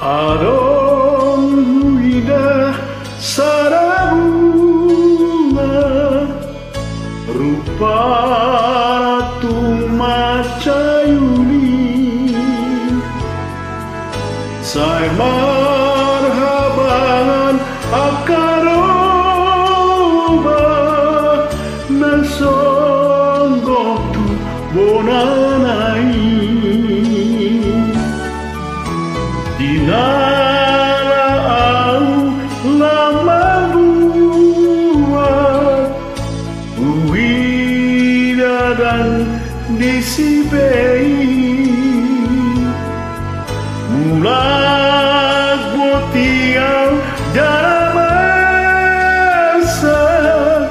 Adong huida sarabunga rupa ratu macayuni saya marhaban akaroba nasonggok tu bonanai dinala au lama buat uida dan disibei mulak botiau masak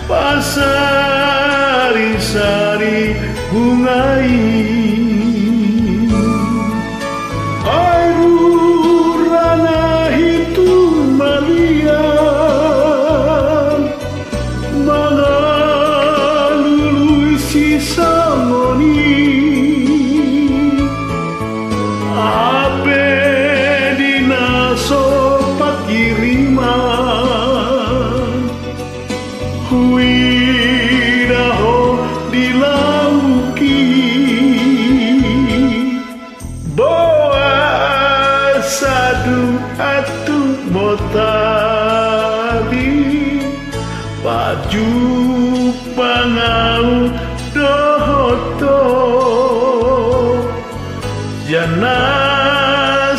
pasari-sari bungai huidaho dilambuki boa sadu atu botali baju pangau dohoto jana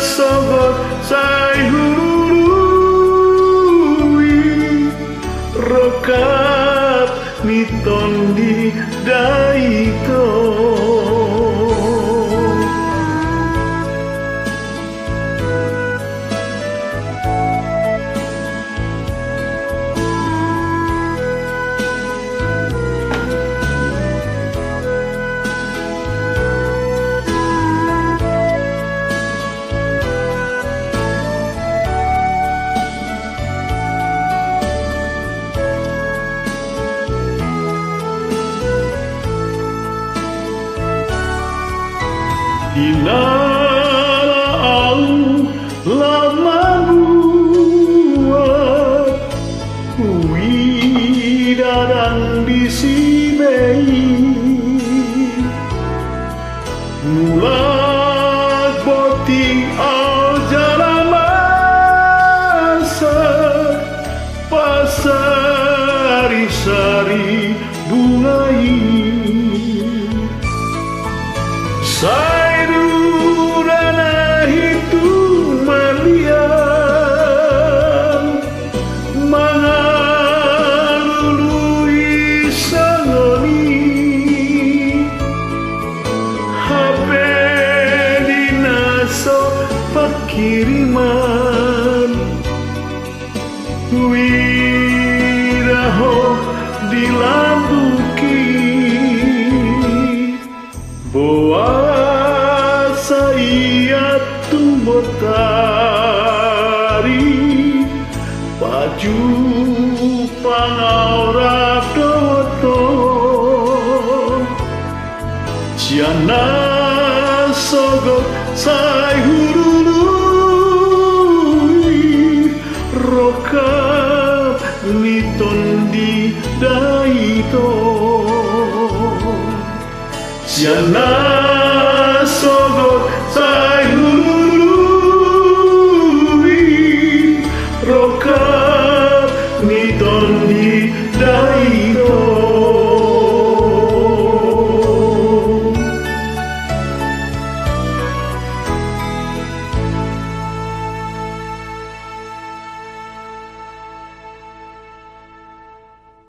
sogot sai rokat niton di daito dinala au lama buat huida dan disibei nulak boting au jalan masak pasari-sari bungai sairurana hitung malian mangalului sangoni hape dinaso pakiriman wiraho dilambuki boa saya tumbotari baju pangaura doto ciana sogot sai hurului rokat niton di daito ciana